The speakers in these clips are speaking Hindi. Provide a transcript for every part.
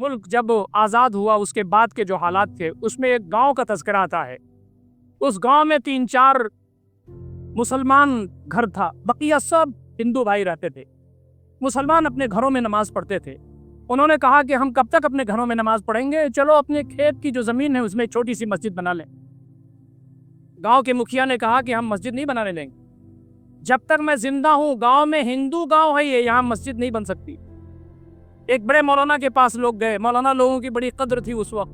मुल्क जब आज़ाद हुआ उसके बाद के जो हालात थे उसमें एक गांव का तज़किरा आता है। उस गांव में 3-4 मुसलमान घर था, बकिया सब हिंदू भाई रहते थे। मुसलमान अपने घरों में नमाज पढ़ते थे। उन्होंने कहा कि हम कब तक अपने घरों में नमाज पढ़ेंगे, चलो अपने खेत की जो ज़मीन है उसमें छोटी सी मस्जिद बना लें। गांव के मुखिया ने कहा कि हम मस्जिद नहीं बनाने देंगे, जब तक मैं जिंदा हूं गांव में हिंदू गांव है ये, यहाँ मस्जिद नहीं बन सकती। एक बड़े मौलाना के पास लोग गए। मौलाना लोगों की बड़ी कद्र थी उस वक्त,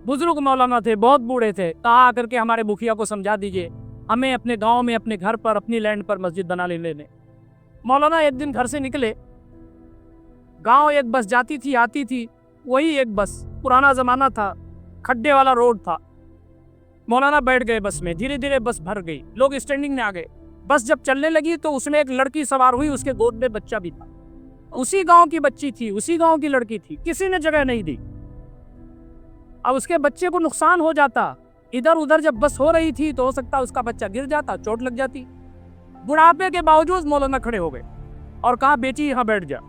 बुजुर्ग मौलाना थे, बहुत बूढ़े थे। कहा करके हमारे मुखिया को समझा दीजिए, हमें अपने गांव में अपने घर पर अपनी लैंड पर मस्जिद बना लेने दें। मौलाना एक दिन घर से निकले, गांव एक बस जाती थी आती थी, वही एक बस, पुराना जमाना था, खड्डे वाला रोड था। मौलाना बैठ गए बस में, धीरे धीरे बस भर गई, लोग स्टैंडिंग में आ गए। बस जब चलने लगी तो उसमें एक लड़की सवार हुई, उसके गोद में बच्चा भी था। उसी गांव की बच्ची थी, उसी गांव की लड़की थी, किसी ने जगह नहीं दी। अब उसके बच्चे को नुकसान हो जाता, इधर उधर जब बस हो रही थी तो हो सकता उसका बच्चा गिर जाता, चोट लग जाती। बुढ़ापे के बावजूद मौलाना खड़े हो गए और कहा बेटी यहाँ बैठ जा।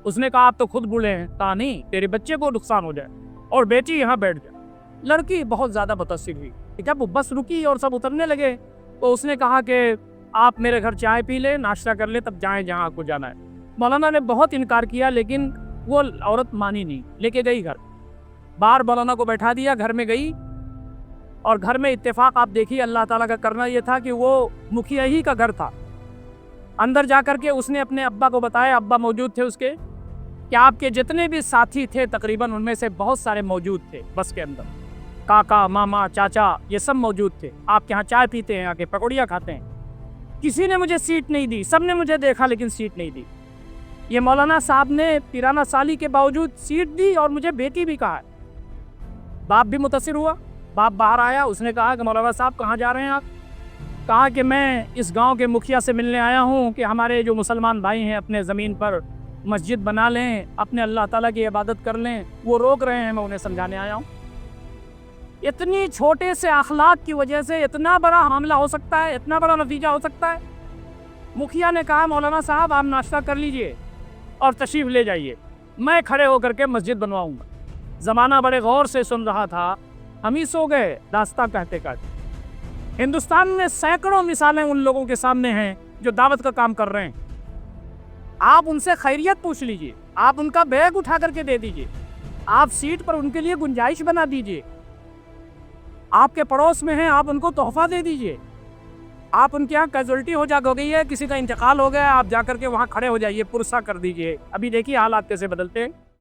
उसने कहा आप तो खुद बूढ़े हैं। कहा नहीं, तेरे बच्चे को नुकसान हो जाए और बेटी यहाँ बैठ जा। लड़की बहुत ज्यादा मुतासिर हुई। जब वो बस रुकी और सब उतरने लगे तो उसने कहा कि आप मेरे घर चाय पी ले, नाश्ता कर ले, तब जाएं जहाँ आपको जाना है। मौलाना ने बहुत इनकार किया लेकिन वो औरत मानी नहीं, लेके गई घर। बाहर मौलाना को बैठा दिया, घर में गई और घर में इत्तेफाक आप देखिए अल्लाह ताला का करना ये था कि वो मुखिया ही का घर था। अंदर जाकर के उसने अपने अब्बा को बताया, अब्बा मौजूद थे उसके, कि आपके जितने भी साथी थे तकरीबन उनमें से बहुत सारे मौजूद थे बस के अंदर, काका मामा चाचा ये सब मौजूद थे, आपके यहाँ चाय पीते हैं, आके पकौड़ियाँ खाते हैं। किसी ने मुझे सीट नहीं दी, सब ने मुझे देखा लेकिन सीट नहीं दी। ये मौलाना साहब ने 93 साली के बावजूद सीट दी और मुझे बेटी भी कहा है। बाप भी मुतासिर हुआ। बाप बाहर आया, उसने कहा कि मौलाना साहब कहाँ जा रहे हैं आप? कहा कि मैं इस गांव के मुखिया से मिलने आया हूँ कि हमारे जो मुसलमान भाई हैं अपने ज़मीन पर मस्जिद बना लें, अपने अल्लाह ताला की इबादत कर लें, वो रोक रहे हैं, मैं उन्हें समझाने आया हूँ। इतनी छोटे से अखलाक की वजह से इतना बड़ा हमला हो सकता है, इतना बड़ा नतीजा हो सकता है। मुखिया ने कहा मौलाना साहब आप नाश्ता कर लीजिए और तशरीफ़ ले जाइए, मैं खड़े होकर के मस्जिद बनवाऊँगा। ज़माना बड़े गौर से सुन रहा था, हम ही सो गए रास्ता कहते कहते। हिंदुस्तान में सैकड़ों मिसालें उन लोगों के सामने हैं जो दावत का काम कर रहे हैं। आप उनसे खैरियत पूछ लीजिए, आप उनका बैग उठा करके दे दीजिए, आप सीट पर उनके लिए गुंजाइश बना दीजिए। आपके पड़ोस में हैं, आप उनको तोहफा दे दीजिए। आप उनके यहाँ कैजुअल्टी हो गई है, किसी का इंतकाल हो गया, आप जाकर के वहाँ खड़े हो जाइए, पुरसा कर दीजिए। अभी देखिए हालात कैसे बदलते हैं।